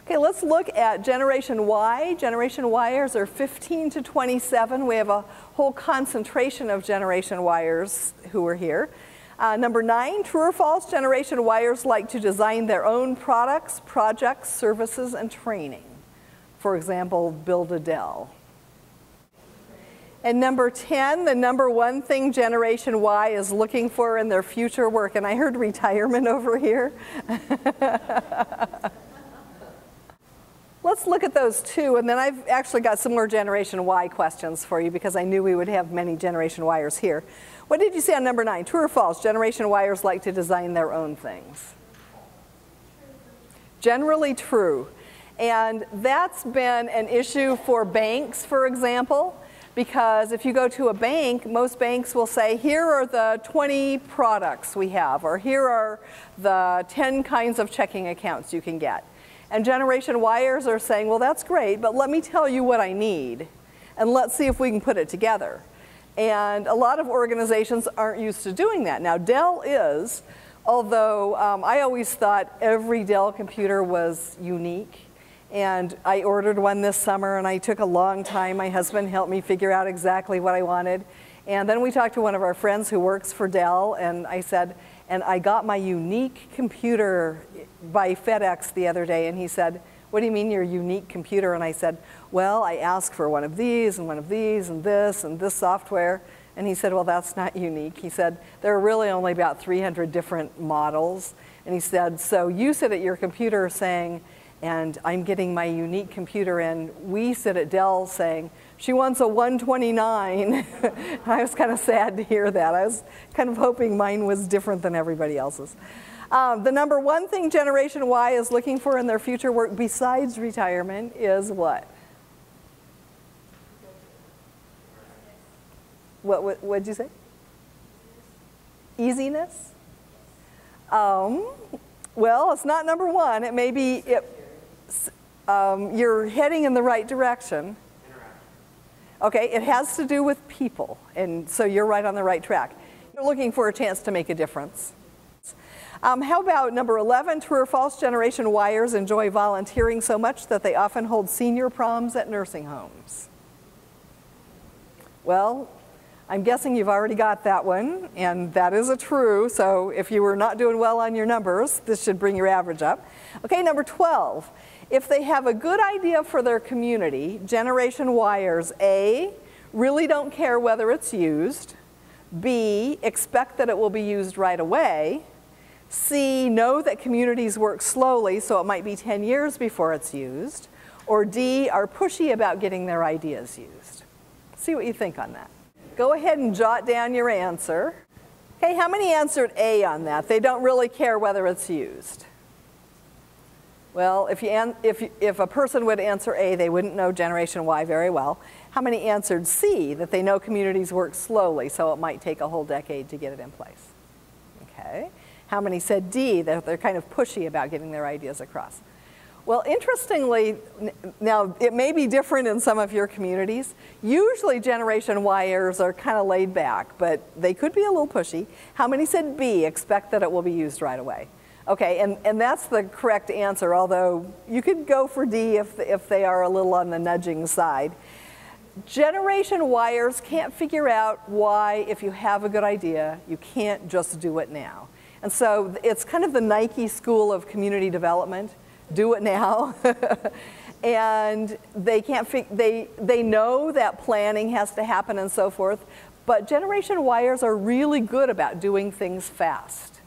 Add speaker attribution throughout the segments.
Speaker 1: Okay, let's look at Generation Y. Generation Yers are 15 to 27. We have a whole concentration of Generation Yers who are here. Number 9, true or false, Generation Yers like to design their own products, projects, services, and training. For example, build a Dell. And number 10, the number one thing Generation Y is looking for in their future work. And I heard retirement over here. Let's look at those two, and then I've actually got some more Generation Y questions for you because I knew we would have many Generation Yers here. What did you say on number 9? True or false? Generation Yers like to design their own things. Generally true. And that's been an issue for banks, for example, because if you go to a bank, most banks will say, here are the 20 products we have, or here are the 10 kinds of checking accounts you can get. And Generation Yers are saying, well, that's great, but let me tell you what I need, and let's see if we can put it together. And a lot of organizations aren't used to doing that. Now, Dell is, although I always thought every Dell computer was unique. And I ordered one this summer, and I took a long time. My husband helped me figure out exactly what I wanted. And then we talked to one of our friends who works for Dell, and I said, and I got my unique computer by FedEx the other day, and he said, what do you mean your unique computer? And I said, well, I asked for one of these and one of these and this software. And he said, well, that's not unique. He said, there are really only about 300 different models. And he said, so you sit at your computer saying, and I'm getting my unique computer in. We sit at Dell saying, she wants a 129. I was kind of sad to hear that. I was kind of hoping mine was different than everybody else's. The number one thing Generation Y is looking for in their future work besides retirement is what? What did you say? Easiness? Well, it's not number one. It may be, you're heading in the right direction. Okay, it has to do with people, and so you're right on the right track. You're looking for a chance to make a difference. How about number 11, true or false, Generation Yers enjoy volunteering so much that they often hold senior proms at nursing homes? Well, I'm guessing you've already got that one, and that is a true, so if you were not doing well on your numbers, this should bring your average up. Okay, number 12, if they have a good idea for their community, Generation Yers, A, really don't care whether it's used, B, expect that it will be used right away, C, know that communities work slowly, so it might be 10 years before it's used, or D, are pushy about getting their ideas used. See what you think on that. Go ahead and jot down your answer. Okay, how many answered A on that? They don't really care whether it's used. Well, if a person would answer A, they wouldn't know Generation Y very well. How many answered C, that they know communities work slowly, so it might take a whole decade to get it in place? Okay. How many said D, that they're kind of pushy about getting their ideas across? Well, interestingly, now it may be different in some of your communities. Usually Generation Yers are kind of laid back, but they could be a little pushy. How many said B, expect that it will be used right away? Okay, and that's the correct answer, although you could go for D if they are a little on the nudging side. Generation Yers can't figure out why, if you have a good idea, you can't just do it now. And so it's kind of the Nike school of community development. Do it now. And they can't they know that planning has to happen and so forth, but Generation Yers are really good about doing things fast.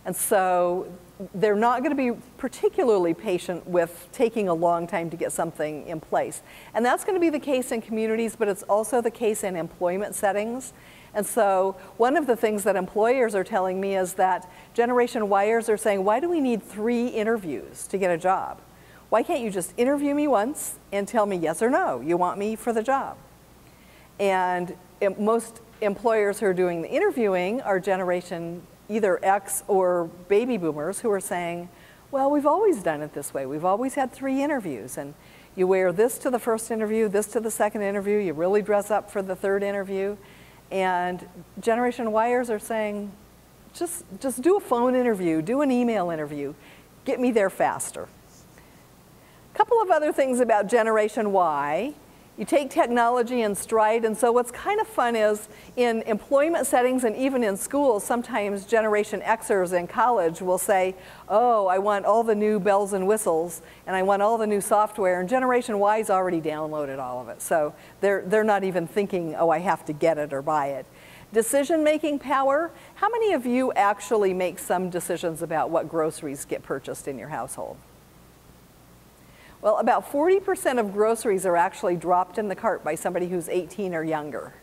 Speaker 1: And so they're not going to be particularly patient with taking a long time to get something in place. And that's going to be the case in communities, but it's also the case in employment settings. And so one of the things that employers are telling me is that Generation Yers are saying, why do we need 3 interviews to get a job? Why can't you just interview me once and tell me yes or no, you want me for the job? And most employers who are doing the interviewing are Generation either X or baby boomers who are saying, well, we've always done it this way. We've always had 3 interviews, and you wear this to the first interview, this to the second interview, you really dress up for the 3rd interview. And Generation Yers are saying, just do a phone interview, do an email interview, get me there faster. couple of other things about Generation Y. You take technology in stride, and so what's kind of fun is in employment settings and even in schools, sometimes Generation Xers in college will say, oh, I want all the new bells and whistles, and I want all the new software, and Generation Y's already downloaded all of it. So they're not even thinking, oh, I have to get it or buy it. Decision-making power. How many of you actually make some decisions about what groceries get purchased in your household? Well, about 40% of groceries are actually dropped in the cart by somebody who's 18 or younger,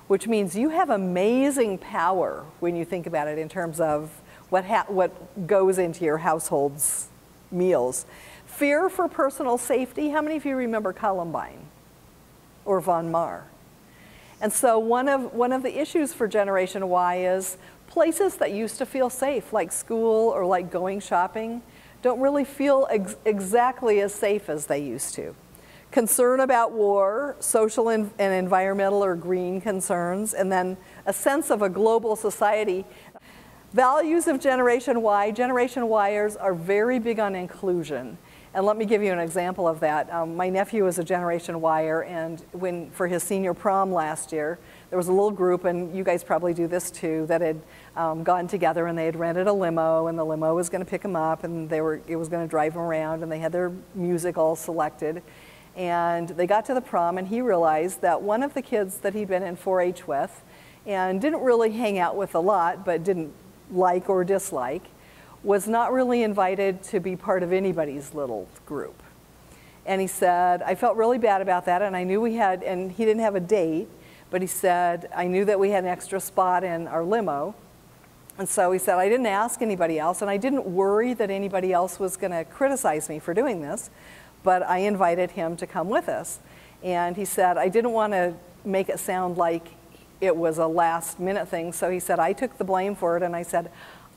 Speaker 1: which means you have amazing power when you think about it in terms of what goes into your household's meals. Fear for personal safety. How many of you remember Columbine or Von Maur? And so one of the issues for Generation Y is places that used to feel safe, like school or like going shopping, don't really feel exactly as safe as they used to. Concern about war, social and environmental or green concerns, and then a sense of a global society. Values of Generation Y. Generation Yers are very big on inclusion. And let me give you an example of that. My nephew is a Generation Yer, and for his senior prom last year, there was a little group, and you guys probably do this too, that had gone together and they had rented a limo, and the limo was going to pick them up, and it was going to drive them around, and they had their music all selected. And they got to the prom, and he realized that one of the kids that he'd been in 4-H with and didn't really hang out with a lot, but didn't like or dislike, was not really invited to be part of anybody's little group. And he said, I felt really bad about that, and I knew and he didn't have a date, but he said, I knew that we had an extra spot in our limo. And so he said, I didn't ask anybody else, and I didn't worry that anybody else was going to criticize me for doing this, but I invited him to come with us. And he said, I didn't want to make it sound like it was a last-minute thing, so he said, I took the blame for it, and I said,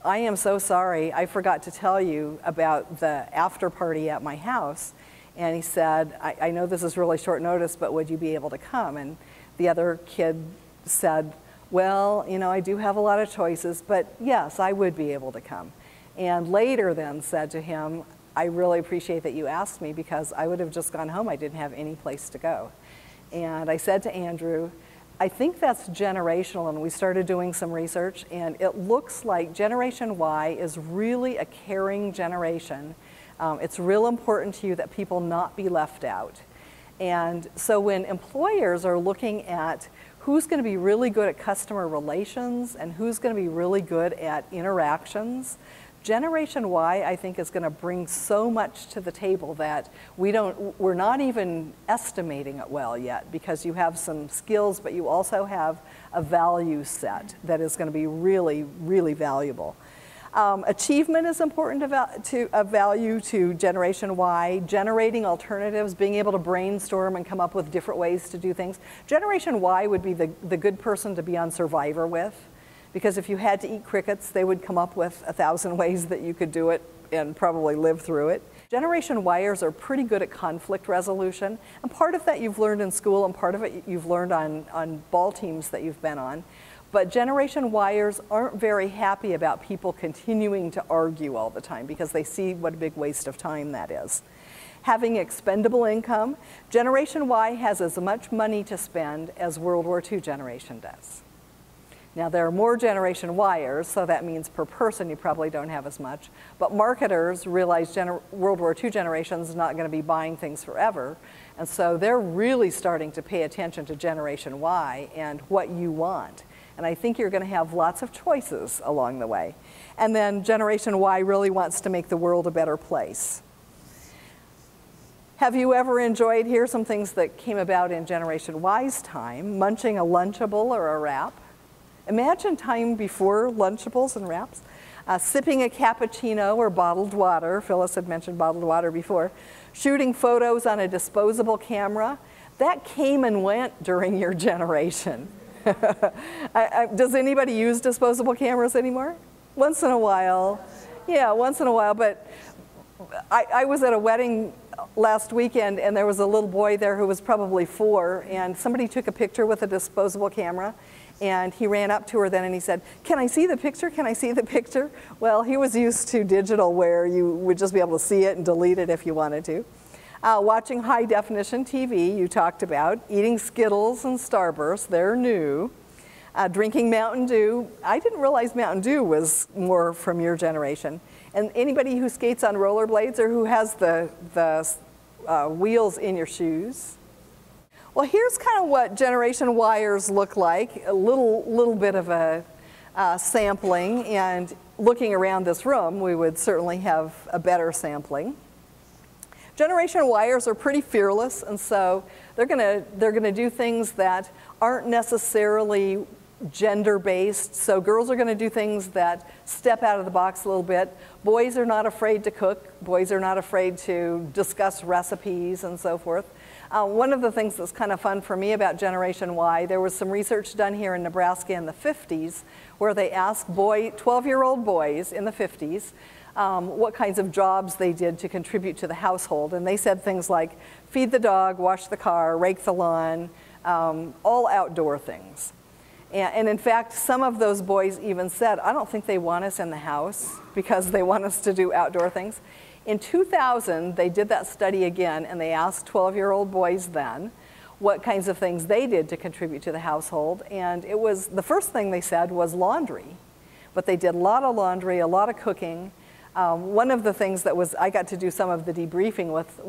Speaker 1: I am so sorry, I forgot to tell you about the after party at my house. And he said, I know this is really short notice, but would you be able to come? And the other kid said, well, you know, I do have a lot of choices, but yes, I would be able to come. And later then said to him, I really appreciate that you asked me because I would have just gone home. I didn't have any place to go. And I said to Andrew, I think that's generational, and we started doing some research, and it looks like Generation Y is really a caring generation. It's real important to you that people not be left out. And so when employers are looking at who's going to be really good at customer relations and who's going to be really good at interactions, Generation Y, I think, is going to bring so much to the table that we're not even estimating it well yet, because you have some skills, but you also have a value set that is going to be really, really valuable. Achievement is important to value to Generation Y. Generating alternatives, being able to brainstorm and come up with different ways to do things. Generation Y would be the good person to be on Survivor with. Because if you had to eat crickets, they would come up with 1,000 ways that you could do it and probably live through it. Generation Yers are pretty good at conflict resolution, and part of that you've learned in school, and part of it you've learned on ball teams that you've been on. But Generation Yers aren't very happy about people continuing to argue all the time because they see what a big waste of time that is. Having expendable income, Generation Y has as much money to spend as World War II generation does. Now, there are more Generation Yers, so that means per person you probably don't have as much. But marketers realize World War II generation's not going to be buying things forever. And so they're really starting to pay attention to Generation Y and what you want. And I think you're going to have lots of choices along the way. And then Generation Y really wants to make the world a better place. Have you ever enjoyed, here's some things that came about in Generation Y's time, munching a Lunchable or a wrap. Imagine time before Lunchables and wraps. Sipping a cappuccino or bottled water. Phyllis had mentioned bottled water before. Shooting photos on a disposable camera. That came and went during your generation. Does anybody use disposable cameras anymore? Once in a while. Yeah, once in a while. But I was at a wedding last weekend, and there was a little boy there who was probably 4, and somebody took a picture with a disposable camera. And he ran up to her then and he said, can I see the picture? Can I see the picture? Well, he was used to digital where you would just be able to see it and delete it if you wanted to. Watching high definition TV, you talked about. Eating Skittles and Starburst, they're new. Drinking Mountain Dew. I didn't realize Mountain Dew was more from your generation. And anybody who skates on rollerblades or who has the wheels in your shoes. Well, here's kind of what Generation Yers look like, a little bit of a sampling, and looking around this room, we would certainly have a better sampling. Generation Yers are pretty fearless, and so they're gonna do things that aren't necessarily gender-based. So girls are gonna do things that step out of the box a little bit. Boys are not afraid to cook. Boys are not afraid to discuss recipes and so forth. One of the things that's kind of fun for me about Generation Y, there was some research done here in Nebraska in the 50s where they asked 12-year-old boys in the 50s what kinds of jobs they did to contribute to the household. And they said things like feed the dog, wash the car, rake the lawn, all outdoor things. And in fact, some of those boys even said, I don't think they want us in the house because they want us to do outdoor things. In 2000, they did that study again, and they asked 12-year-old boys then what kinds of things they did to contribute to the household. And it was, the first thing they said was laundry. But they did a lot of laundry, a lot of cooking. One of the things that was, I got to do some of the debriefing with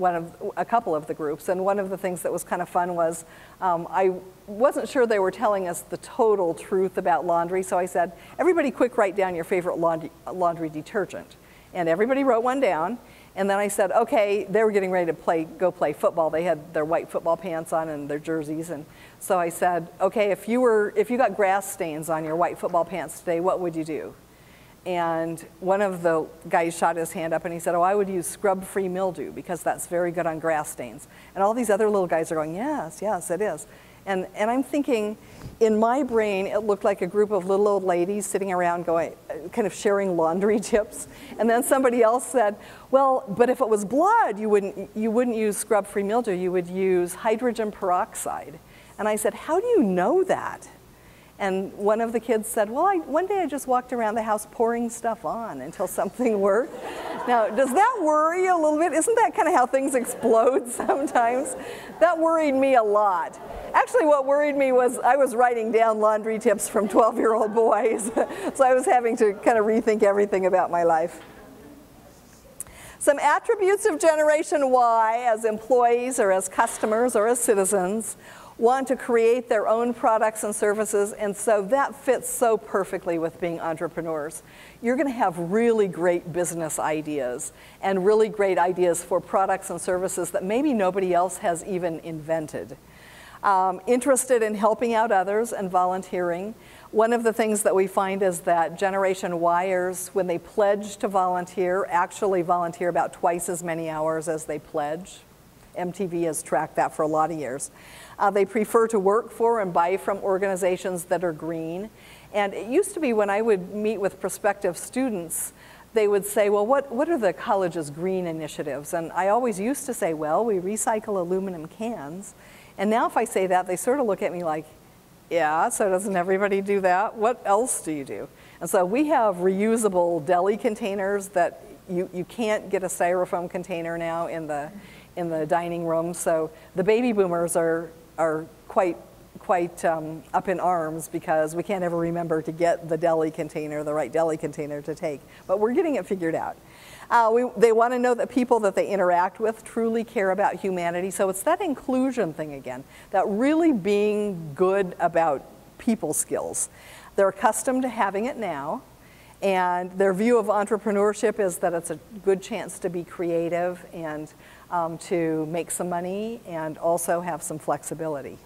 Speaker 1: a couple of the groups, and one of the things that was kind of fun was I wasn't sure they were telling us the total truth about laundry, so I said, everybody quick write down your favorite laundry detergent. And everybody wrote one down, and then I said, okay, they were getting ready to go play football. They had their white football pants on and their jerseys, and so I said, okay, if you got grass stains on your white football pants today, what would you do? And one of the guys shot his hand up and he said, oh, I would use scrub-free mildew because that's very good on grass stains. And all these other little guys are going, yes, yes, it is. And I'm thinking, in my brain, it looked like a group of little old ladies sitting around going, kind of sharing laundry tips. And then somebody else said, well, but if it was blood, you wouldn't use scrub-free mildew, you would use hydrogen peroxide. And I said, how do you know that? And one of the kids said, well, one day I just walked around the house pouring stuff on until something worked. Now, does that worry you a little bit? Isn't that kind of how things explode sometimes? That worried me a lot. Actually, what worried me was I was writing down laundry tips from 12-year-old boys, so I was having to kind of rethink everything about my life. Some attributes of Generation Y as employees or as customers or as citizens want to create their own products and services, and so that fits so perfectly with being entrepreneurs. You're going to have really great business ideas and really great ideas for products and services that maybe nobody else has even invented. Interested in helping out others and volunteering. One of the things that we find is that Generation Yers, when they pledge to volunteer, actually volunteer about twice as many hours as they pledge. MTV has tracked that for a lot of years. They prefer to work for and buy from organizations that are green. And it used to be when I would meet with prospective students, they would say, well, what are the college's green initiatives? And I always used to say, well, we recycle aluminum cans. And now if I say that, they sort of look at me like, yeah, so doesn't everybody do that? What else do you do? And so we have reusable deli containers that you can't get a styrofoam container now in the dining room. So the baby boomers are quite up in arms because we can't ever remember to get the deli container, the right deli container to take. But we're getting it figured out. They want to know that people that they interact with truly care about humanity. So it's that inclusion thing again, that really being good about people skills. They're accustomed to having it now. And their view of entrepreneurship is that it's a good chance to be creative and to make some money and also have some flexibility.